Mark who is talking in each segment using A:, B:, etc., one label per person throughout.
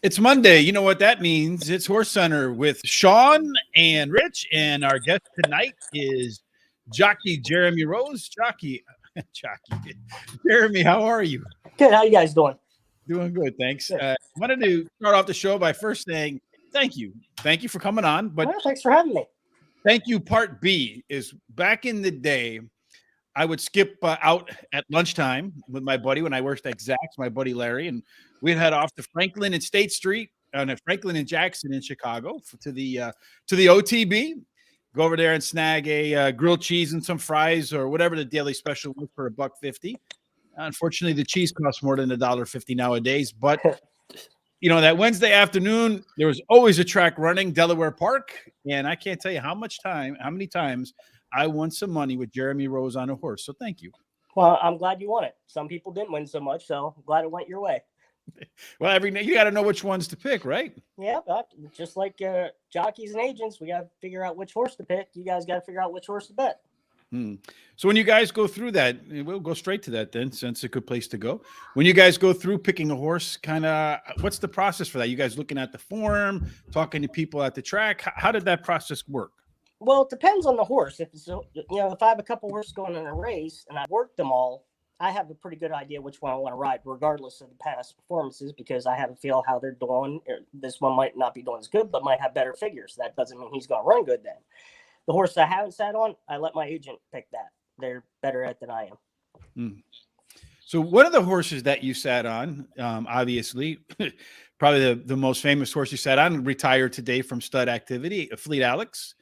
A: It's Monday. You know what that means. It's Horse Center with Shawn and Rich. And our guest tonight is Jockey Jeremy Rose. Jockey. Jeremy, how are you?
B: Good. How you guys doing?
A: Doing good, thanks.
B: Good.
A: Wanted to start off the show by first saying thank you. Thank you for coming on. But
B: Well, thanks for having me.
A: thank you part B is back in the day, I would skip out at lunchtime with my buddy when I worked at Zach's, my buddy Larry, and we'd head off to Franklin and State Street, Franklin and Jackson in Chicago to the OTB. Go over there and snag a grilled cheese and some fries or whatever the daily special was for $1.50. Unfortunately, the cheese costs more than $1.50 nowadays. But you know that Wednesday afternoon, there was always a track running, Delaware Park, and I can't tell you how many times I won some money with Jeremy Rose on a horse. So thank you.
B: Well, I'm glad you won it. Some people didn't win so much, so I'm glad it went your way.
A: Well, you got to know which ones to pick, right?
B: Yeah, but just like jockeys and agents, we got to figure out which horse to pick. You guys got to figure out which horse to bet.
A: So when you guys go through that, we'll go straight to that then, since it's a good place to go. When you guys go through picking a horse, kind of what's the process for that? You guys looking at the form, talking to people at the track? How did that process work?
B: Well, it depends on the horse. If I have a couple horses going in a race and I've worked them all, I have a pretty good idea which one I want to ride, regardless of the past performances, because I have a feel how they're doing. This one might not be doing as good, but might have better figures. That doesn't mean he's going to run good then. The horse I haven't sat on, I let my agent pick that. They're better at it than I am.
A: So one of the horses that you sat on, obviously, probably the most famous horse you sat on, retired today from stud activity, Fleet Alex.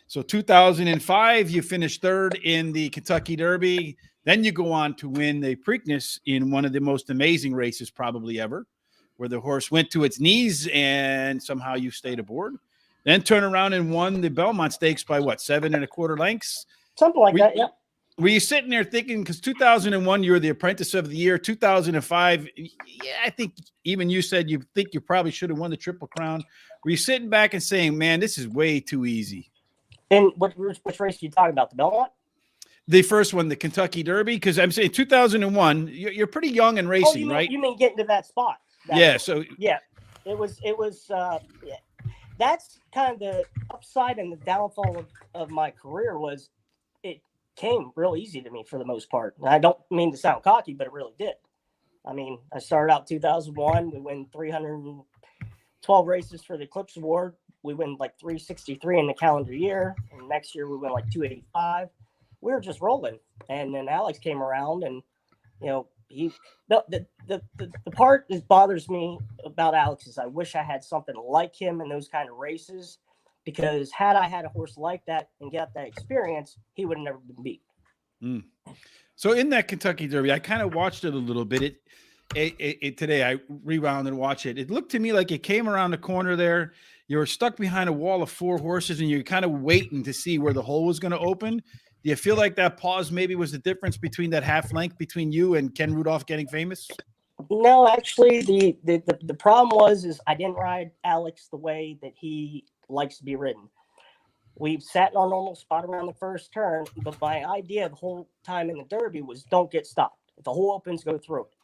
A: So 2005, you finished third in the Kentucky Derby. Then you go on to win the Preakness in one of the most amazing races probably ever, where the horse went to its knees and somehow you stayed aboard. Then turn around and won the Belmont Stakes by 7 1/4 lengths?
B: Something like that, yeah.
A: Were you sitting there thinking, because 2001, you were the Apprentice of the Year, 2005, I think even you said you think you probably should have won the Triple Crown. Were you sitting back and saying, man, this is way too easy?
B: And which race are you talking about? The Belmont?
A: The first one, the Kentucky Derby, because I'm saying 2001, you're pretty young and racing, right?
B: You mean getting to that spot? It was. Yeah. That's kind of the upside and the downfall of my career was it came real easy to me for the most part. And I don't mean to sound cocky, but it really did. I mean, I started out 2001. We win 312 races for the Eclipse Award. We win like 363 in the calendar year. And next year we win like 285. We were just rolling. And then Alex came around and, the part that bothers me about Alex is I wish I had something like him in those kind of races, because had I had a horse like that and got that experience, he would have never been beat.
A: So in that Kentucky Derby, I kind of watched it a little bit. Today I rewound and watched it. It looked to me like it came around the corner there. You were stuck behind a wall of 4 horses and you're kind of waiting to see where the hole was going to open. Do you feel like that pause maybe was the difference between that half length between you and Ken Rudolph getting famous?
B: No, actually, the problem was I didn't ride Alex the way that he likes to be ridden. We sat in our normal spot around the first turn, but my idea the whole time in the Derby was don't get stopped. If the hole opens, go through it.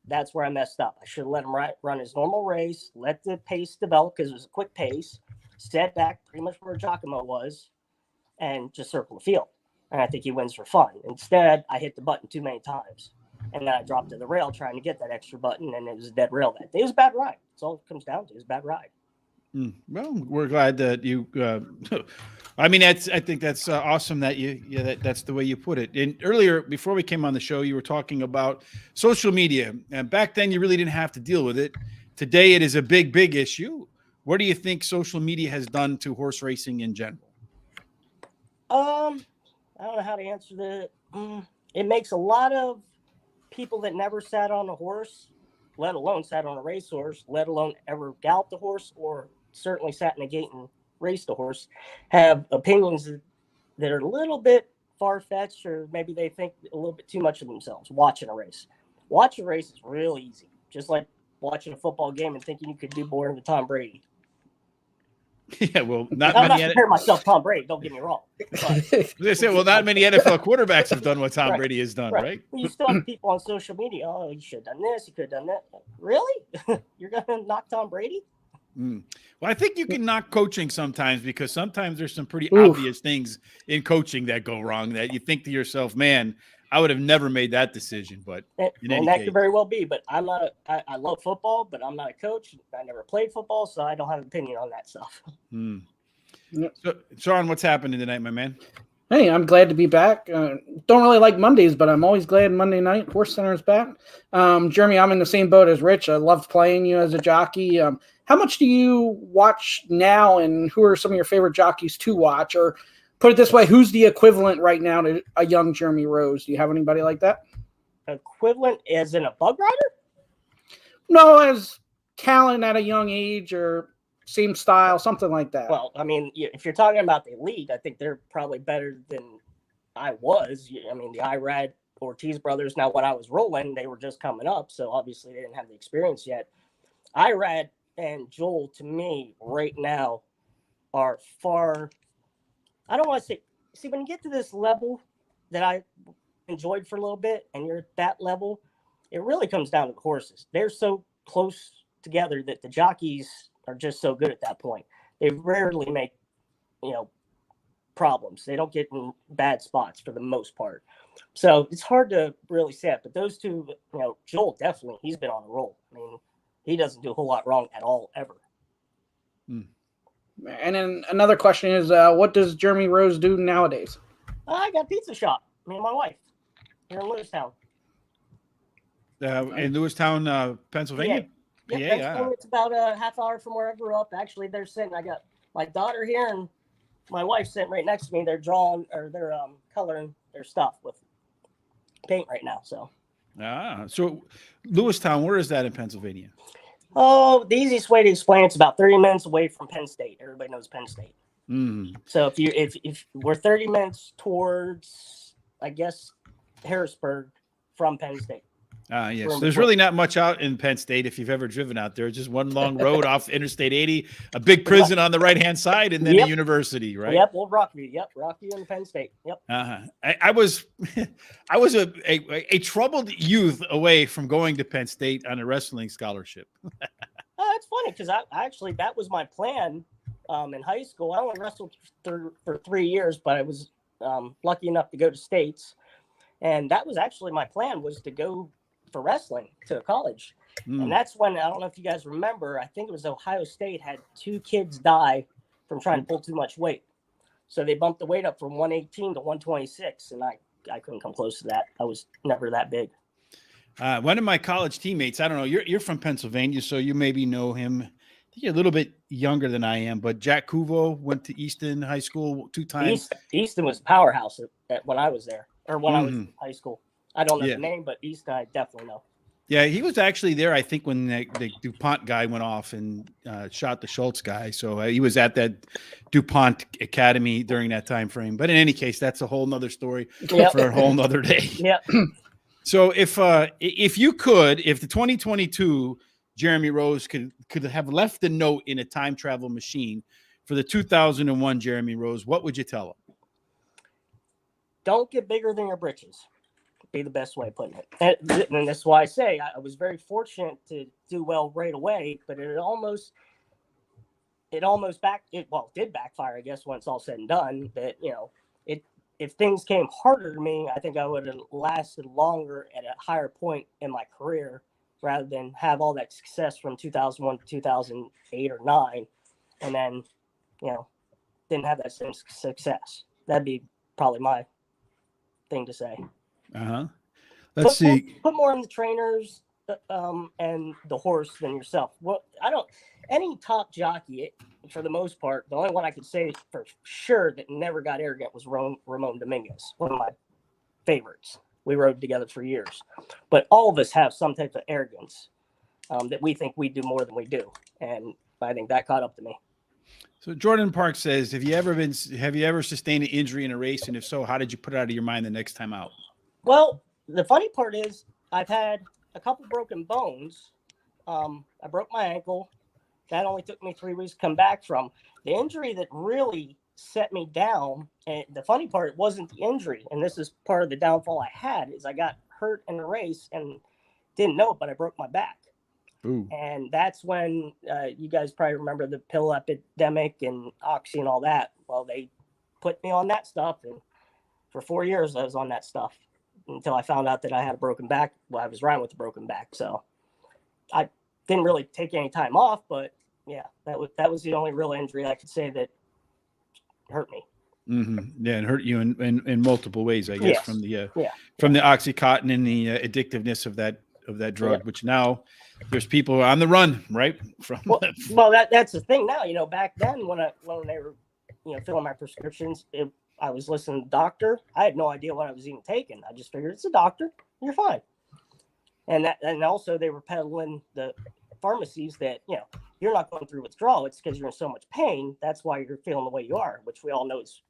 B: That's where I messed up. I should have let him run his normal race, let the pace develop because it was a quick pace, set back pretty much where Giacomo was, and just circle the field. And I think he wins for fun. Instead, I hit the button too many times. And then I dropped to the rail trying to get that extra button, and it was a dead rail that day. It was a bad ride. That's all it comes down to. It was a bad ride.
A: Well, we're glad that you I think that's awesome that that's the way you put it. And earlier, before we came on the show, you were talking about social media. And back then, you really didn't have to deal with it. Today, it is a big, big issue. What do you think social media has done to horse racing in general?
B: I don't know how to answer that. It makes a lot of people that never sat on a horse, let alone sat on a racehorse, let alone ever galloped a horse, or certainly sat in a gate and raced a horse, have opinions that are a little bit far-fetched, or maybe they think a little bit too much of themselves watching a race. Watching a race is real easy, just like watching a football game and thinking you could do more than Tom Brady.
A: Yeah, well, not
B: I'm not
A: many.
B: comparing myself to Tom Brady. Don't get me wrong. But,
A: They say, well, not many NFL quarterbacks have done what Tom Brady has done, right?
B: Well, you still have people on social media. Oh, you should have done this. You could have done that. Really? You're gonna knock Tom Brady?
A: Well, I think you can knock coaching sometimes, because sometimes there's some pretty obvious things in coaching that go wrong that you think to yourself, man, I would have never made that decision. But
B: and that could very well be. But I'm not. I love football, but I'm not a coach. I never played football, so I don't have an opinion on that stuff.
A: So, Shawn, what's happening tonight, my man?
C: Hey, I'm glad to be back. Don't really like Mondays, but I'm always glad Monday night Horse Center is back. Jeremy, I'm in the same boat as Rich. I loved playing you as a jockey. How much do you watch now, and who are some of your favorite jockeys to watch? Or put it this way, who's the equivalent right now to a young Jeremy Rose? Do you have anybody like that?
B: Equivalent as in a bug rider?
C: No, as talent at a young age, or same style, something like that.
B: Well, I mean, if you're talking about the elite, I think they're probably better than I was. I mean, the Irad Ortiz brothers, now when I was rolling, they were just coming up, so obviously they didn't have the experience yet. Irad and Joel, to me, right now, are far, I don't want to see, when you get to this level that I enjoyed for a little bit, and you're at that level, it really comes down to the horses. They're so close together that the jockeys are just so good at that point. They rarely make, problems. They don't get in bad spots for the most part. So it's hard to really say it. But those two, Joel, definitely, he's been on a roll. I mean, he doesn't do a whole lot wrong at all, ever.
C: And then another question is, what does Jeremy Rose do nowadays?
B: I got a pizza shop, me and my wife, here in Lewistown.
A: In Lewistown, Pennsylvania?
B: Yeah. It's about a half hour from where I grew up. Actually, they're sitting, I got my daughter here and my wife sitting right next to me. They're drawing, or they're coloring their stuff with paint right now. So
A: Lewistown, where is that in Pennsylvania?
B: Oh, the easiest way to explain it's about 30 minutes away from Penn State. Everybody knows Penn State. So if we're 30 minutes towards, I guess, Harrisburg from Penn State.
A: Yes. There's really not much out in Penn State if you've ever driven out there. Just one long road off Interstate 80, a big prison on the right-hand side, and then a university, right?
B: Yep, Old Rockview. Yep, Rockview and Penn State. Yep.
A: I was a troubled youth away from going to Penn State on a wrestling scholarship.
B: Oh, it's funny because I actually, that was my plan in high school. I only wrestled for 3 years, but I was lucky enough to go to States. And that was actually my plan, was to go for wrestling to college. And that's when, I don't know if you guys remember, I think it was Ohio State had 2 kids die from trying to pull too much weight. So they bumped the weight up from 118 to 126. And I couldn't come close to that. I was never that big.
A: One of my college teammates, I don't know, you're from Pennsylvania, so you maybe know him. I think you're a little bit younger than I am, but Jack Kuvo went to Easton High School 2 times.
B: Easton was a powerhouse when I was there, or when I was in high school. I don't know the name, but Easton I definitely know.
A: Yeah, he was actually there, I think, when the DuPont guy went off and shot the Schultz guy. So he was at that DuPont Academy during that time frame. But in any case, that's a whole nother story for a whole nother day.
B: Yeah.
A: So if the 2022 Jeremy Rose could have left a note in a time travel machine for the 2001 Jeremy Rose, what would you tell him?
B: Don't get bigger than your britches. Be the best way of putting it. And that's why I say I was very fortunate to do well right away, but it did backfire, I guess, once all said and done. That, if things came harder to me, I think I would have lasted longer at a higher point in my career rather than have all that success from 2001 to 2008 or 9 and then, didn't have that same success. That'd be probably my thing to say.
A: Let's see.
B: Put more in the trainers and the horse than yourself. Well, any top jockey, for the most part, the only one I could say for sure that never got arrogant was Ramon Dominguez, one of my favorites. We rode together for years. But all of us have some type of arrogance that we think we do more than we do. And I think that caught up to me. So
A: Jordan Park says, have you ever sustained an injury in a race? And if so, how did you put it out of your mind the next time out?
B: Well, the funny part is I've had a couple broken bones. I broke my ankle, that only took me 3 weeks to come back from. The injury that really set me down, and the funny part, it wasn't the injury, and this is part of the downfall I had, is I got hurt in a race and didn't know it, but I broke my back.
A: Ooh.
B: And that's when you guys probably remember the pill epidemic and Oxy and all that. Well, they put me on that stuff, and for 4 years I was on that stuff until I found out that I had a broken back. Well, I was riding with a broken back, so I didn't really take any time off. But yeah, that was the only real injury I could say that hurt me.
A: Mm-hmm. Yeah, and hurt you in multiple ways, I guess,
B: Yes.
A: from the Oxycontin and the addictiveness of that drug,
B: Yeah.
A: which now there's people on the run, right?
B: Well, that's the thing now. You know, back then when they were, filling my prescriptions, I was listening to the doctor. I had no idea what I was even taking. I just figured it's a doctor, you're fine. And also they were peddling the pharmacies that you're not going through withdrawal. It's because you're in so much pain. That's why you're feeling the way you are, which we all know is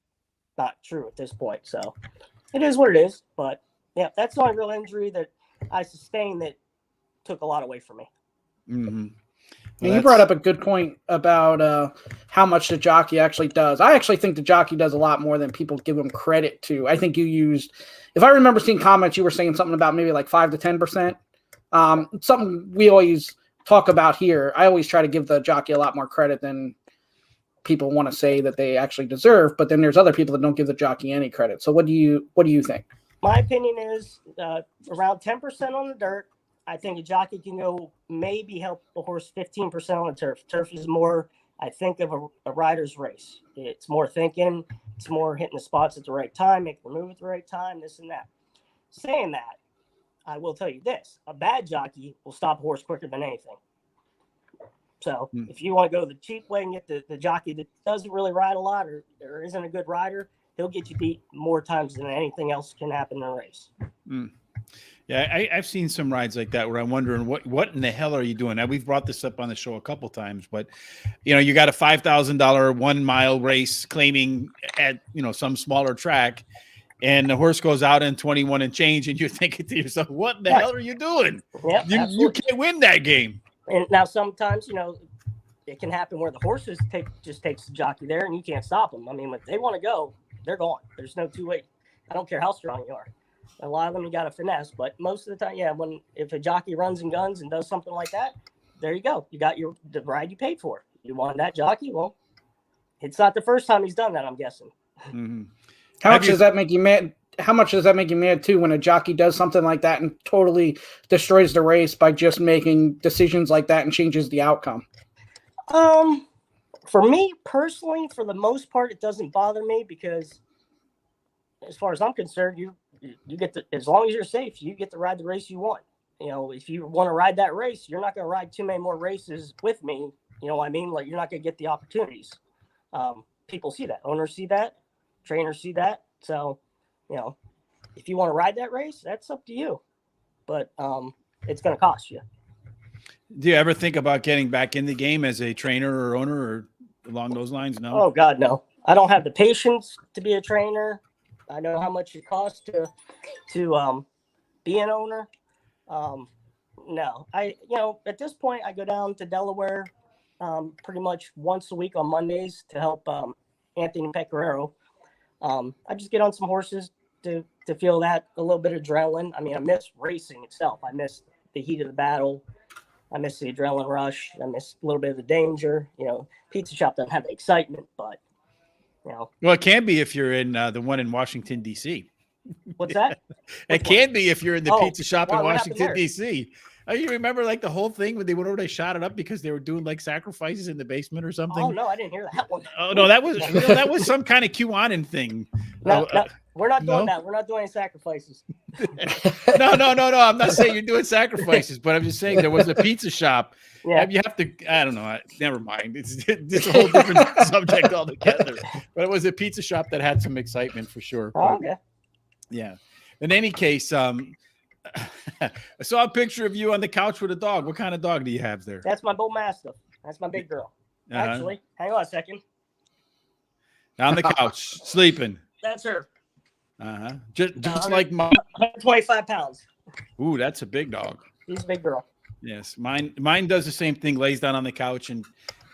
B: not true at this point. So it is what it is. But yeah, that's the only real injury that I sustained that took a lot away from me.
A: Mm-hmm.
C: Well, you brought up a good point about how much the jockey actually does. I actually think the jockey does a lot more than people give him credit to. I think you used, if I remember seeing comments, you were saying something about maybe like 5 to 10%. Something we always talk about here. I always try to give the jockey a lot more credit than people want to say that they actually deserve. But then there's other people that don't give the jockey any credit. So what do you think?
B: My opinion is around 10% on the dirt. I think a jockey can go maybe help the horse 15% on the turf. Turf is more, I think, of a rider's race. It's more thinking. It's more hitting the spots at the right time, making the move at the right time, this and that. Saying that, I will tell you this. A bad jockey will stop a horse quicker than anything. So if you want to go the cheap way and get the jockey that doesn't really ride a lot or isn't a good rider, he'll get you beat more times than anything else can happen in a race.
A: Yeah, I've seen some rides like that where I'm wondering what in the hell are you doing? Now, we've brought this up on the show a couple times, but you got a $5,000 1 mile race claiming at some smaller track, and the horse goes out in 21 and change, and you're thinking to yourself, what in the hell are you doing?
B: Yep,
A: you can't win that game.
B: And now sometimes it can happen where the horses just takes the jockey there, and you can't stop them. I mean, when they want to go, they're going. There's no two way. I don't care how strong you are. A lot of them you got to finesse, but most of the time, if a jockey runs and guns and does something like that, there you go. You got the ride you paid for. You wanted that jockey. Well, it's not the first time he's done that, I'm guessing.
A: Mm-hmm.
C: How much does that make you mad? How much does that make you mad too when a jockey does something like that and totally destroys the race by just making decisions like that and changes the outcome?
B: For me personally, for the most part, it doesn't bother me because, as far as I'm concerned, you get as long as you're safe, you get to ride the race you want. If you want to ride that race, you're not going to ride too many more races with me. You know what I mean? Like, you're not going to get the opportunities. People see that, owners see that, trainers see that. So, if you want to ride that race, that's up to you. But it's going to cost you.
A: Do you ever think about getting back in the game as a trainer or owner or along those lines? No.
B: Oh God, no. I don't have the patience to be a trainer. I know how much it costs to be an owner. No, at this point I go down to Delaware pretty much once a week on Mondays to help Anthony Pecoraro. I just get on some horses to feel that a little bit of adrenaline. I mean, I miss racing itself. I miss the heat of the battle. I miss the adrenaline rush. I miss a little bit of the danger. Pizza shop doesn't have the excitement, but
A: Well, it can be if you're in the one in Washington, D.C.
B: What's that?
A: It can be if you're in the pizza shop in
B: what
A: Washington, D.C. Oh, you remember like the whole thing when they went over, they shot it up because they were doing like sacrifices in the basement or something?
B: Oh, no, I didn't hear that one.
A: Oh, no, that was some kind of QAnon thing.
B: No, we're not doing that. We're not doing any sacrifices.
A: No. I'm not saying you're doing sacrifices, but I'm just saying there was a pizza shop.
B: Yeah.
A: You have to, I don't know. Never mind. It's a whole different subject altogether. But it was a pizza shop that had some excitement for sure.
B: Oh, okay.
A: Yeah. In any case, I saw a picture of you on the couch with a dog. What kind of dog do you have there?
B: That's my bull mastiff. That's my big girl. Actually, hang on a second.
A: On the couch, sleeping.
B: That's her.
A: Just like my
B: 125 pounds.
A: Ooh, that's a big dog.
B: She's a big girl.
A: Yes, mine does the same thing. Lays down on the couch and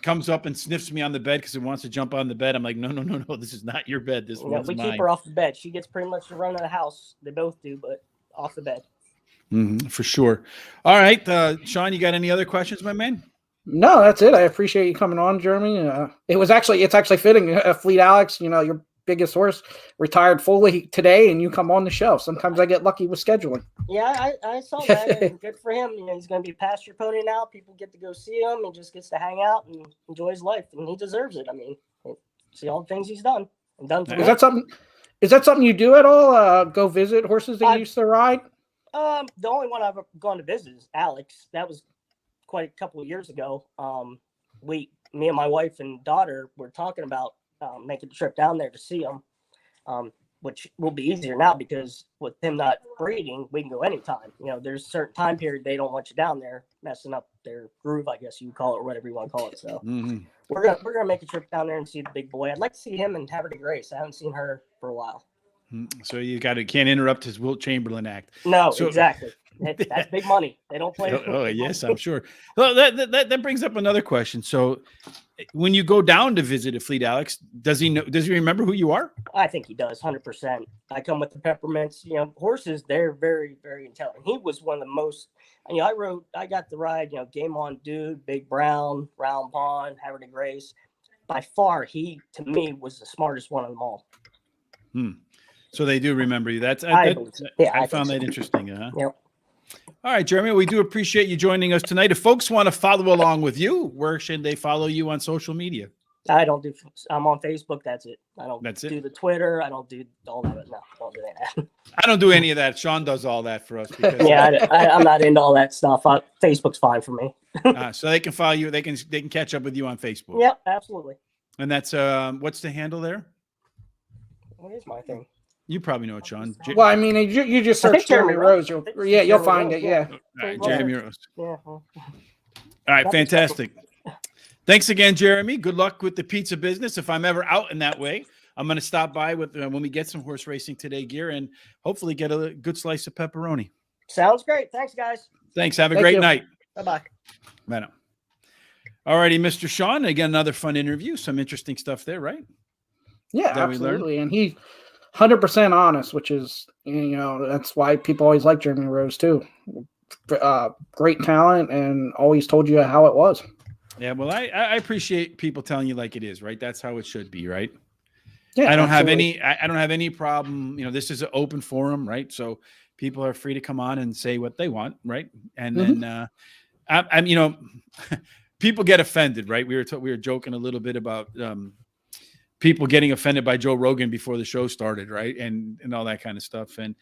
A: comes up and sniffs me on the bed because it wants to jump on the bed. I'm like, no, this is not your bed. This one's
B: we
A: mine.
B: keep her off the bed. She gets pretty much the run of the house. They both do, but off the bed.
A: For sure. All right, Shawn, you got any other questions, my man?
C: No, that's it. I appreciate you coming on, Jeremy. It's actually fitting. Fleet Alex, your biggest horse, retired fully today, and you come on the show. Sometimes I get lucky with scheduling.
B: Yeah, I saw that. And good for him. He's going to be pasture pony now. People get to go see him. He just gets to hang out and enjoy his life, and he deserves it. I mean, see all the things he's done and done for me.
C: Is that something you do at all? Go visit horses that you used to ride?
B: The only one I've gone to visit is Alex. That was quite a couple of years ago. Me and my wife and daughter were talking about making the trip down there to see him, which will be easier now because with him not breeding, we can go anytime. There's a certain time period they don't want you down there messing up their groove, I guess you call it, or whatever you want to call it. So we're gonna make a trip down there and see the big boy. I'd like to see him and Haverty Grace. I haven't seen her for a while.
A: So you can't interrupt his Wilt Chamberlain act.
B: No, exactly. That's big money. They don't play.
A: Oh yes, I'm sure. Well, that brings up another question. So, when you go down to visit a Fleet Alex, does he remember who you are?
B: I think he does, 100%. I come with the peppermints. Horses, they're very, very intelligent. He was one of the most. I got to ride. Game On Dude, Big Brown, Round Pond, Haverty Grace. By far, he to me was the smartest one of them all.
A: So they do remember you. I found that interesting. Huh?
B: Yep.
A: All right, Jeremy, we do appreciate you joining us tonight. If folks want to follow along with you, where should they follow you on social media?
B: I'm on Facebook. That's it. I don't do the Twitter. I don't do all that. No, I don't do that.
A: I don't do any of that. Shawn does all that for us. Because,
B: I'm not into all that stuff. Facebook's fine for me.
A: So they can follow you. They can catch up with you on Facebook.
B: Yep, absolutely.
A: And that's what's the handle there?
B: What is my thing?
A: You probably know it, Shawn.
C: Well, I mean, you just search Jeremy Rose. You'll find it. Yeah.
A: All right, Jeremy Rose.
B: Yeah.
A: All right, fantastic. Thanks again, Jeremy. Good luck with the pizza business. If I'm ever out in that way, I'm going to stop by when we get some horse racing today gear and hopefully get a good slice of pepperoni.
B: Sounds great. Thanks, guys.
A: Thanks. Have a great night.
B: Bye-bye.
A: Bye now. All righty, Mr. Shawn. Again, another fun interview. Some interesting stuff there, right?
C: Yeah, absolutely. And he 100% honest, which is, that's why people always like Jeremy Rose too. Great talent and always told you how it was.
A: Yeah, well, I appreciate people telling you like it is, right? That's how it should be, right?
C: Yeah,
A: I don't have any problem. This is an open forum, right? So people are free to come on and say what they want, right? And then, people get offended, right? We were joking a little bit about people getting offended by Joe Rogan before the show started, right? And all that kind of stuff. And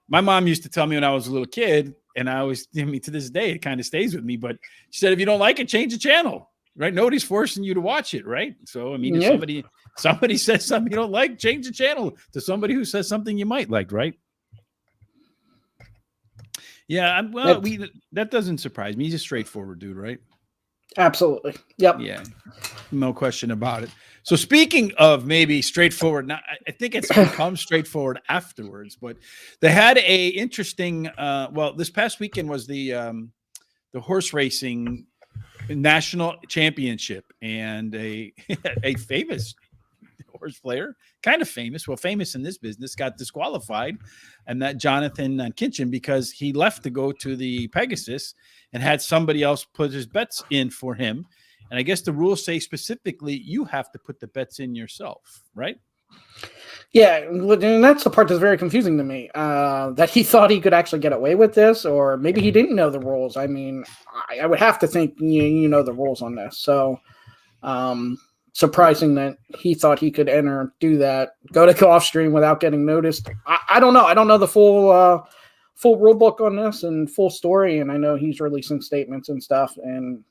A: my mom used to tell me when I was a little kid, and I always, to this day, it kind of stays with me, but she said, if you don't like it, change the channel, right? Nobody's forcing you to watch it, right? So, if somebody says something you don't like, change the channel to somebody who says something you might like, right? Yeah, that doesn't surprise me. He's a straightforward dude, right?
C: Absolutely. Yep.
A: Yeah, no question about it. So speaking of maybe straightforward, now I think it's become straightforward afterwards, but they had a interesting, this past weekend was the horse racing national championship, and a famous horse player, kind of famous in this business, got disqualified, and that Jonathan Kinchin, because he left to go to the Pegasus and had somebody else put his bets in for him. And I guess the rules say specifically you have to put the bets in yourself, right?
C: Yeah, and that's the part that's very confusing to me, that he thought he could actually get away with this, or maybe he didn't know the rules. I mean, I would have to think you know the rules on this. So surprising that he thought he could do that, go to Gulfstream without getting noticed. I don't know. I don't know the full rule book on this and full story, and I know he's releasing statements and stuff. And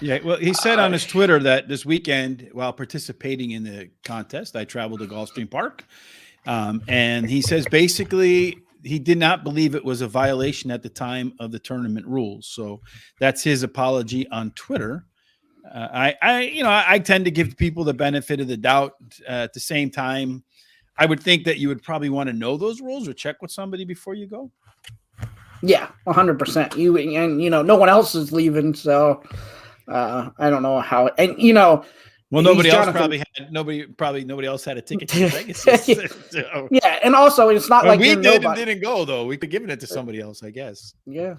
A: yeah, well, he said on his Twitter that this weekend, while participating in the contest, I traveled to Gulfstream Park, and he says basically he did not believe it was a violation at the time of the tournament rules. So that's his apology on Twitter. I tend to give people the benefit of the doubt. At the same time, I would think that you would probably want to know those rules or check with somebody before you go.
C: Yeah, 100%. No one else is leaving, so I don't know how. And
A: well, nobody else had a ticket to Pegasus. So.
C: Yeah, and also it's not like
A: we
C: nobody
A: didn't go though. We could give it to somebody else, I guess.
C: Yeah.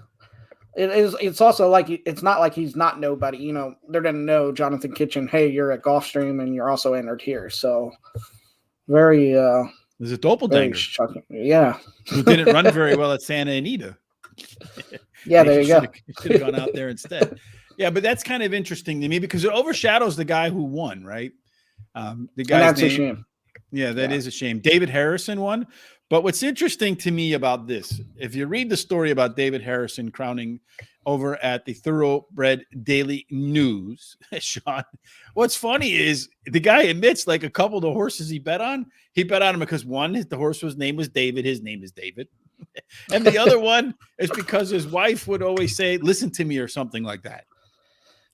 C: It's also like it's not like he's not nobody. They're gonna know Jonathan Kitchen. Hey, you're at Gulfstream and you're also entered here. So very.
A: There's a doppelganger.
C: Yeah.
A: Who didn't run very well at Santa Anita.
C: Yeah, there you go.
A: Should have gone out there instead. Yeah, but that's kind of interesting to me because it overshadows the guy who won, right? The guy's name. A shame. Yeah, that is a shame. David Harrison won. But what's interesting to me about this, if you read the story about David Harrison crowning over at the Thoroughbred Daily News, Shawn, what's funny is the guy admits like a couple of the horses he bet on them because one, the horse's name was David. His name is David. And the other one is because his wife would always say, listen to me or something like that.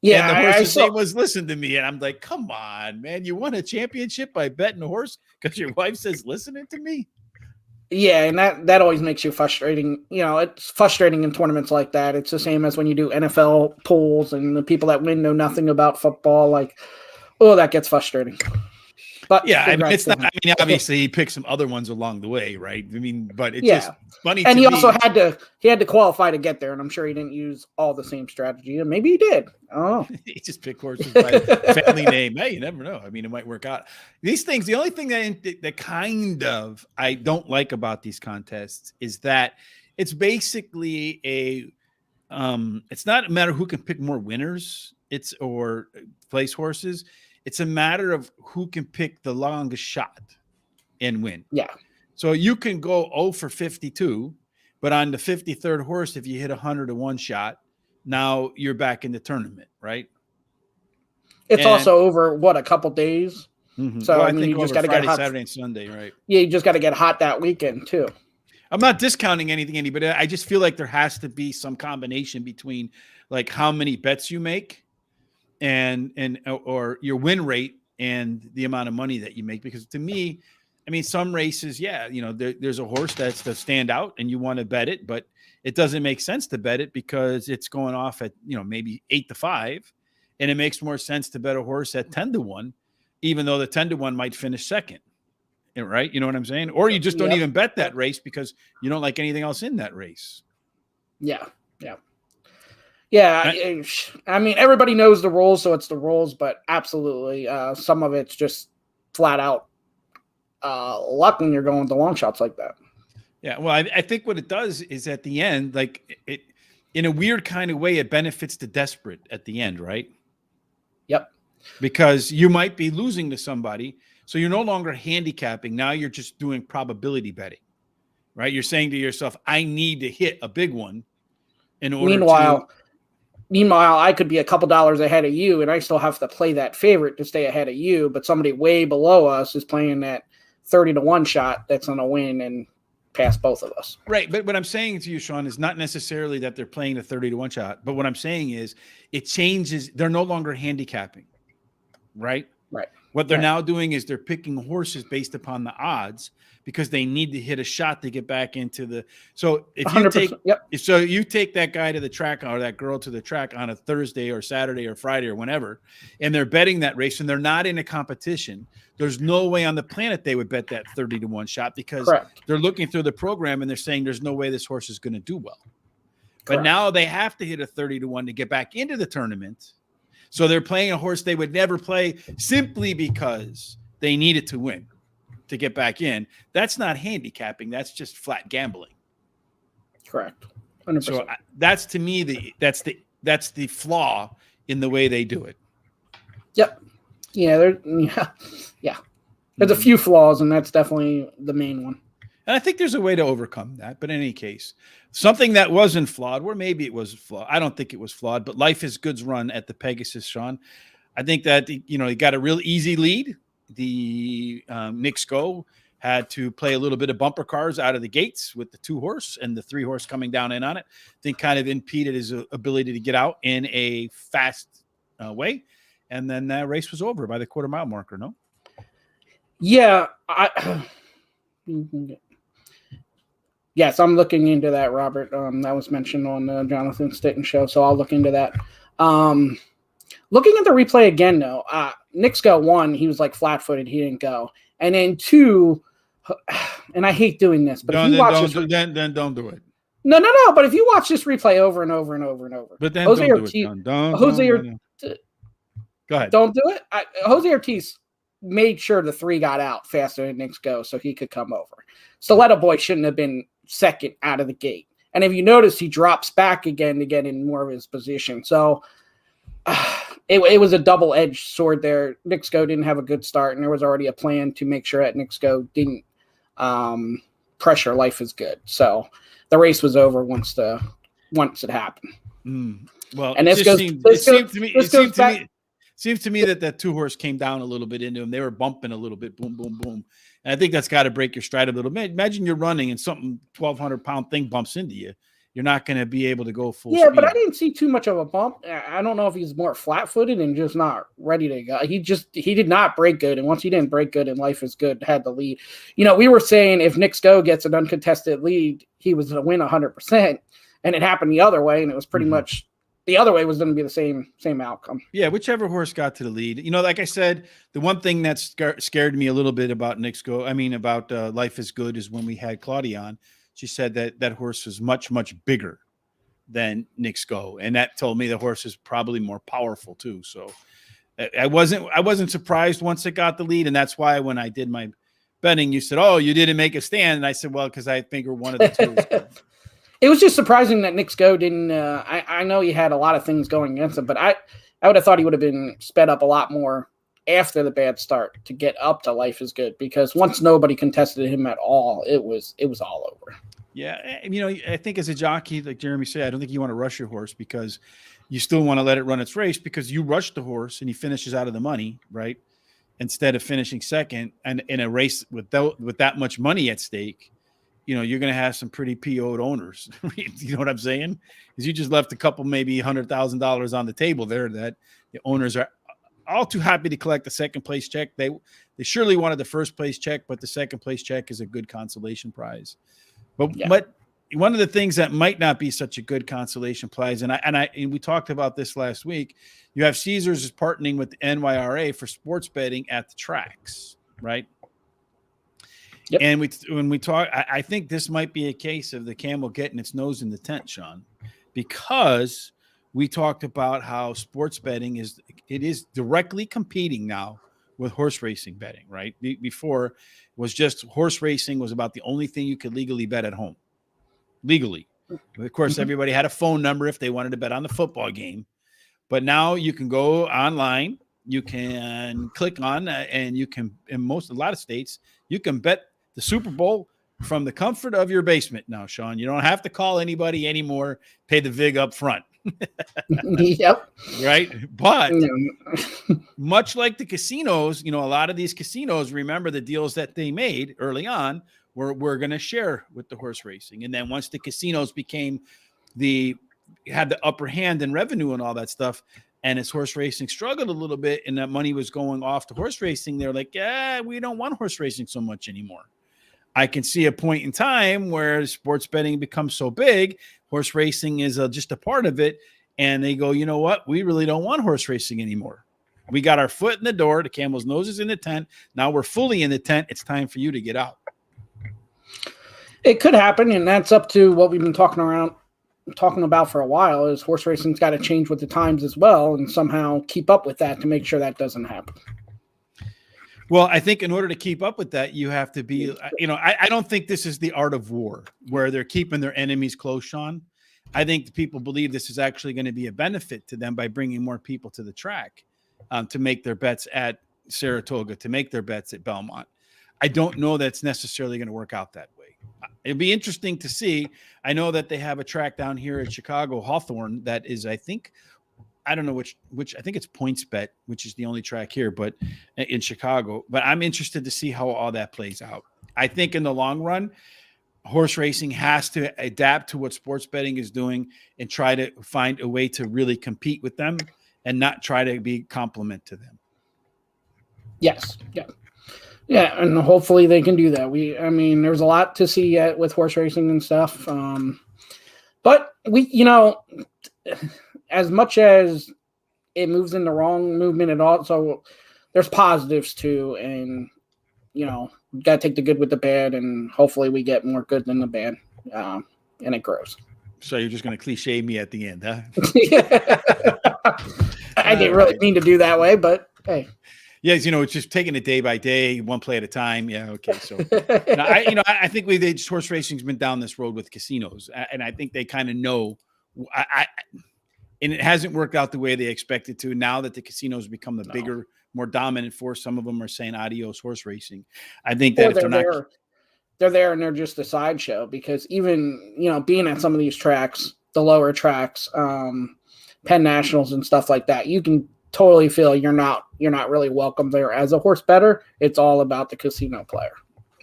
A: Yeah, and the horse's name was Listen to Me. And I'm like, come on, man. You won a championship by betting a horse because your wife says, listening to me?
C: Yeah, and that always makes you frustrating. It's frustrating in tournaments like that. It's the same as when you do NFL polls and the people that win know nothing about football. Like, that gets frustrating. But
A: yeah, it's not. Obviously, he picked some other ones along the way, right? But it's just funny.
C: And he also had to qualify to get there, and I'm sure he didn't use all the same strategy. And maybe he did. Oh,
A: he just picked horses by family name. Hey, you never know. It might work out. These things. The only thing that kind of I don't like about these contests is that it's basically it's not a matter who can pick more winners. Or place horses. It's a matter of who can pick the longest shot and win.
C: Yeah.
A: So you can go 0 for 52, but on the 53rd horse, if you hit 100-1 shot, now you're back in the tournament, right?
C: It's also over, a couple days?
A: Mm-hmm. So I think you just got to get hot Saturday and Sunday, right?
C: Yeah, you just got to get hot that weekend too.
A: I'm not discounting anything, but I just feel like there has to be some combination between like how many bets you make or your win rate and the amount of money that you make. Because to me, some races, there's a horse that's the standout and you want to bet it, but it doesn't make sense to bet it because it's going off at, maybe 8-5. And it makes more sense to bet a horse at 10-1, even though the 10-1 might finish second. Right. You know what I'm saying? Or you just don't even bet that race because you don't like anything else in that race.
C: Yeah. Yeah. Yeah, everybody knows the rules, so it's the rules, but absolutely, some of it's just flat out luck when you're going to long shots like that.
A: Yeah, well, I think what it does is at the end, like it in a weird kind of way, it benefits the desperate at the end, right?
C: Yep.
A: Because you might be losing to somebody, so you're no longer handicapping. Now you're just doing probability betting, right? You're saying to yourself, I need to hit a big one in order
C: Meanwhile, I could be a couple dollars ahead of you, and I still have to play that favorite to stay ahead of you. But somebody way below us is playing that 30-1 shot that's going to win and pass both of us.
A: Right. But what I'm saying to you, Shawn, is not necessarily that they're playing a 30-1 shot. But what I'm saying is it changes. They're no longer handicapping. Right.
C: Right.
A: What they're now doing is they're picking horses based upon the odds because they need to hit a shot to get back into the. So if you take that guy to the track or that girl to the track on a Thursday or Saturday or Friday or whenever, and they're betting that race and they're not in a competition, there's no way on the planet they would bet that 30-1 shot because they're looking through the program and they're saying there's no way this horse is going to do well. But now they have to hit a 30-1 to get back into the tournament. So they're playing a horse they would never play simply because they needed to win to get back in. That's not handicapping. That's just flat gambling.
C: Correct. 100%.
A: So that's to me that's the flaw in the way they do it.
C: Yep. Yeah. There's a few flaws, and that's definitely the main one.
A: And I think there's a way to overcome that. But in any case, something that wasn't flawed, or maybe it was flawed. I don't think it was flawed, but Life is Good's run at the Pegasus, Shawn. I think that, he got a real easy lead. The Nick Sco had to play a little bit of bumper cars out of the gates with the 2-horse and the 3-horse coming down in on it. I think kind of impeded his ability to get out in a fast way. And then that race was over by the quarter-mile marker, no?
C: Yeah. Yes, I'm looking into that, Robert. That was mentioned on the Jonathan Stitton show, so I'll look into that. Looking at the replay again, though, Nick's got 1. He was like flat-footed. He didn't go. And then 2, and I hate doing this, but
A: then don't do it.
C: No. But if you watch this replay over and over and over and over,
A: but then Jose don't Ortiz, do it. Go ahead.
C: Don't do it. Jose Ortiz made sure the 3 got out faster than Nick's go, so he could come over. Stiletto Boy shouldn't have been second out of the gate. And if you notice, he drops back again to get in more of his position. So it was a double-edged sword there. Nick's go didn't have a good start, and there was already a plan to make sure that Nick's go didn't pressure Life is Good. So the race was over once it happened.
A: Well, and it seems to me that 2-horse came down a little bit into him. They were bumping a little bit, boom, boom, boom. And I think that's got to break your stride a little bit. Imagine you're running and something 1,200-pound thing bumps into you. You're not going to be able to go full speed.
C: But I didn't see too much of a bump. I don't know if he's more flat-footed and just not ready to go. He did not break good, and once he didn't break good and Life is Good had the lead. We were saying if Nick's go gets an uncontested lead, he was going to win 100%, and it happened the other way, and it was pretty much the other way was going to be the same outcome.
A: Yeah, whichever horse got to the lead. Like I said, the one thing that scared me a little bit about about Life is Good is when we had Claudia on. She said that horse was much, much bigger than Nick's Go, and that told me the horse is probably more powerful too. So I wasn't surprised once it got the lead, and that's why when I did my betting, you said, "Oh, you didn't make a stand," and I said, "Well, because I figure one of the two was good."
C: It was just surprising that Nick's go didn't. I know he had a lot of things going against him, but I would have thought he would have been sped up a lot more after the bad start to get up to Life is Good, because once nobody contested him at all, it was all over.
A: Yeah, I think as a jockey, like Jeremy said, I don't think you want to rush your horse because you still want to let it run its race, because you rush the horse and he finishes out of the money, right? Instead of finishing second and in a race with that much money at stake. You're going to have some pretty PO'd owners. You know what I'm saying? Because you just left a couple, maybe $100,000 on the table there that the owners are all too happy to collect the second place check. They surely wanted the first place check, but the second place check is a good consolation prize. But one of the things that might not be such a good consolation prize, and we talked about this last week, you have Caesars is partnering with the NYRA for sports betting at the tracks, right? Yep. And when we talk, I think this might be a case of the camel getting its nose in the tent, Sean, because we talked about how sports betting is directly competing now with horse racing betting, right? Before it was just horse racing was about the only thing you could legally bet at home. Legally. Of course, everybody had a phone number if they wanted to bet on the football game. But now you can go online, you can click on, and you can, a lot of states, you can bet the Super Bowl from the comfort of your basement now, Sean. You don't have to call anybody anymore, pay the VIG up front.
C: Yep.
A: Right. But much like the casinos, a lot of these casinos, remember the deals that they made early on we're going to share with the horse racing. And then once the casinos had the upper hand in revenue and all that stuff, and as horse racing struggled a little bit and that money was going off to horse racing, they're like, yeah, we don't want horse racing so much anymore. I can see a point in time where sports betting becomes so big, horse racing is just a part of it. And they go, you know what? We really don't want horse racing anymore. We got our foot in the door. The camel's nose is in the tent. Now we're fully in the tent. It's time for you to get out.
C: It could happen. And that's up to what we've been talking about for a while, is horse racing's got to change with the times as well and somehow keep up with that to make sure that doesn't happen.
A: Well, I think in order to keep up with that, you have to be, I don't think this is the art of war where they're keeping their enemies close, Sean. I think people believe this is actually going to be a benefit to them by bringing more people to the track to make their bets at Saratoga, to make their bets at Belmont. I don't know that's necessarily going to work out that way. It'd be interesting to see. I know that they have a track down here at Chicago, Hawthorne, that is, I don't know which I think it's PointsBet, which is the only track here, but in Chicago. But I'm interested to see how all that plays out. I think in the long run, horse racing has to adapt to what sports betting is doing and try to find a way to really compete with them and not try to be complement to them.
C: Yes. Yeah. Yeah, and hopefully they can do that. I mean, there's a lot to see yet with horse racing and stuff. But as much as it moves in the wrong movement, it also there's positives too, and got to take the good with the bad, and hopefully we get more good than the bad, and it grows.
A: So you're just going to cliche me at the end, huh?
C: I didn't really mean to do that way, but hey.
A: Yes, it's just taking it day by day, one play at a time. Yeah, okay. So, I think horse racing's been down this road with casinos, and I think they kind of know. And it hasn't worked out the way they expected to. Now that the casinos become the bigger, more dominant force, some of them are saying adios horse racing. I think that
C: they're there and they're just a sideshow, because even being at some of these tracks, the lower tracks, Penn Nationals and stuff like that, you can totally feel you're not really welcome there as a horse bettor. It's all about the casino player.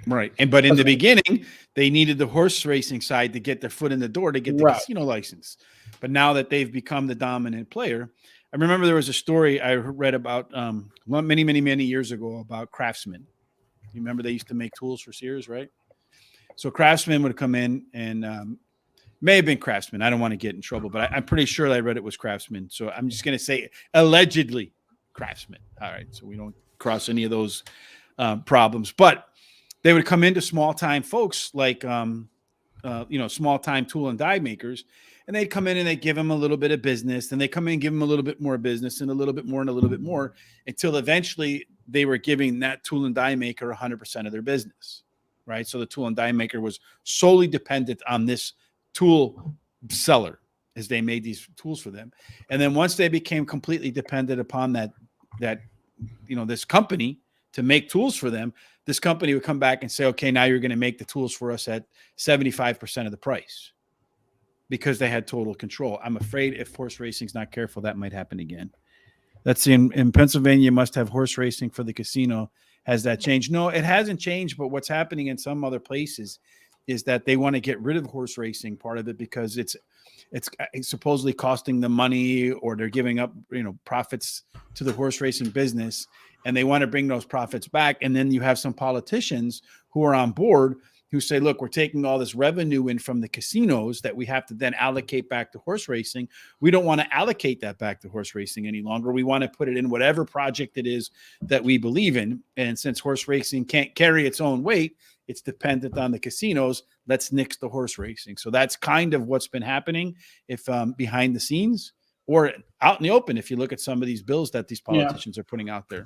A: Right. But in the beginning, they needed the horse racing side to get their foot in the door to get the casino license. But now that they've become the dominant player, I remember there was a story I read about many, many, many years ago about Craftsman. You remember they used to make tools for Sears, right? So Craftsman would come in, and may have been Craftsman. I don't want to get in trouble, but I'm pretty sure I read it was Craftsman. So I'm just going to say allegedly Craftsman. All right. So we don't cross any of those problems. But they would come into small-time folks like, small-time tool and die makers, and they'd come in and they'd give them a little bit of business, and they come in and give them a little bit more business and a little bit more and a little bit more, until eventually they were giving that tool and die maker 100% of their business, right? So the tool and die maker was solely dependent on this tool seller as they made these tools for them. And then once they became completely dependent upon that this company to make tools for them, this company would come back and say, okay, now you're going to make the tools for us at 75% of the price, because they had total control. I'm afraid if horse racing's not careful, that might happen again. That's in Pennsylvania, you must have horse racing for the casino. Has that changed? No, it hasn't changed. But what's happening in some other places is that they want to get rid of horse racing part of it, because it's supposedly costing them money, or they're giving up, profits to the horse racing business, and they want to bring those profits back. And then you have some politicians who are on board who say, look, we're taking all this revenue in from the casinos that we have to then allocate back to horse racing. We don't want to allocate that back to horse racing any longer. We want to put it in whatever project it is that we believe in. And since horse racing can't carry its own weight, it's dependent on the casinos. Let's nix the horse racing. So that's kind of what's been happening, if behind the scenes or out in the open, if you look at some of these bills that these politicians are putting out there.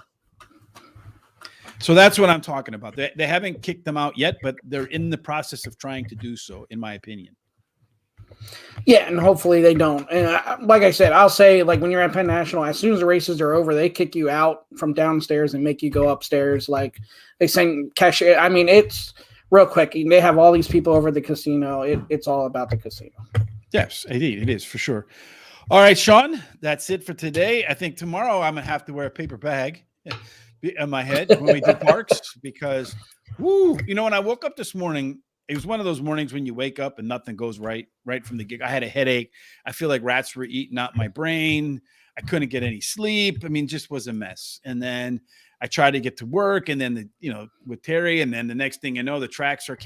A: So that's what I'm talking about. They haven't kicked them out yet, but they're in the process of trying to do so, in my opinion.
C: Yeah, and hopefully they don't. And like I said, I'll say, like, when you're at Penn National, as soon as the races are over, they kick you out from downstairs and make you go upstairs. Like, they sing cashier. I mean, it's real quick. They have all these people over at the casino. It's all about the casino.
A: Yes, indeed. It is, for sure. All right, Shawn, that's it for today. I think tomorrow I'm going to have to wear a paper bag on my head when we do parks, because when I woke up this morning, it was one of those mornings when you wake up and nothing goes right from the gig. I had a headache. I feel like rats were eating out my brain. I couldn't get any sleep. I mean, just was a mess. And then I tried to get to work, and then with Terry, and then the next thing you know, the tracks are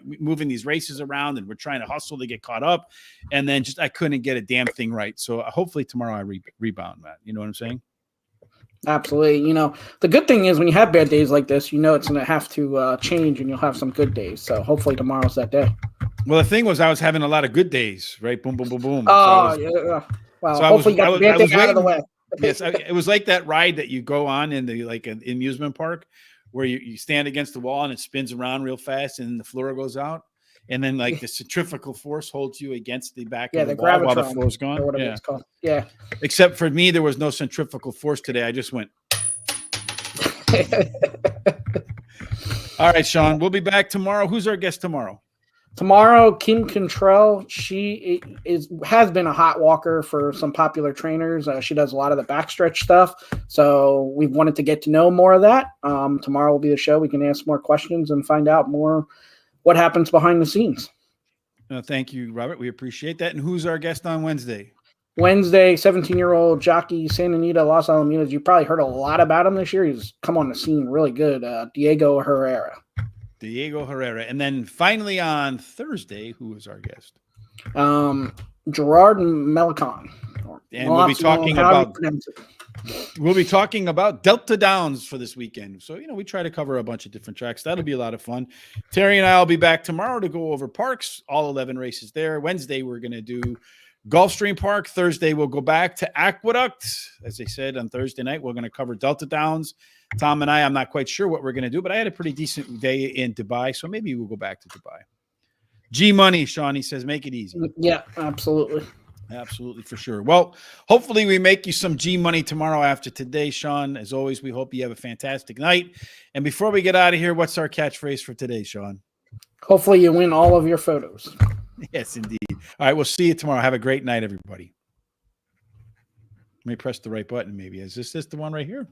A: moving these races around, and we're trying to hustle to get caught up, and then I couldn't get a damn thing right. So hopefully tomorrow I rebound that. You know what I'm saying?
C: Absolutely. The good thing is when you have bad days like this, it's going to have to change, and you'll have some good days. So hopefully tomorrow's that day.
A: Well, the thing was, I was having a lot of good days, right? Boom, boom, boom, boom.
C: Oh, yeah. Well, so hopefully you got the bad days out of the way.
A: Yes, it was like that ride that you go on in the an amusement park, where you stand against the wall and it spins around real fast, and the floor goes out. And then, like, the centrifugal force holds you against the back of the wall while the floor's gone.
C: Or whatever it's called. Yeah.
A: Except for me, there was no centrifugal force today. I just went. All right, Shawn. We'll be back tomorrow. Who's our guest tomorrow?
C: Tomorrow, Kim Contrell. She has been a hot walker for some popular trainers. She does a lot of the backstretch stuff. So we wanted to get to know more of that. Tomorrow will be the show. We can ask more questions and find out more what happens behind the scenes.
A: Thank you, Robert. We appreciate that. And who's our guest on Wednesday?
C: Wednesday, 17-year-old Jockey Santa Anita, Los Alamitos. You probably heard a lot about him this year. He's come on the scene really good. Diego Herrera.
A: And then finally on Thursday, who is our guest?
C: Gerard Melicon.
A: And we'll be talking about Delta Downs for this weekend. So, we try to cover a bunch of different tracks. That'll be a lot of fun. Terry and I will be back tomorrow to go over parks, all 11 races there. Wednesday, we're going to do Gulfstream Park. Thursday, we'll go back to Aqueduct. As I said, on Thursday night, we're going to cover Delta Downs. Tom and I'm not quite sure what we're going to do, but I had a pretty decent day in Dubai, so maybe we'll go back to Dubai. G-Money, Sean, he says, make it easy.
C: Yeah, absolutely.
A: Absolutely, for sure. Well, hopefully we make you some G-Money tomorrow after today, Sean. As always, we hope you have a fantastic night. And before we get out of here, what's our catchphrase for today, Sean? Hopefully you win all of your photos. Yes, indeed. All right, we'll see you tomorrow. Have a great night, everybody. Let me press the right button, maybe. Is this the one right here?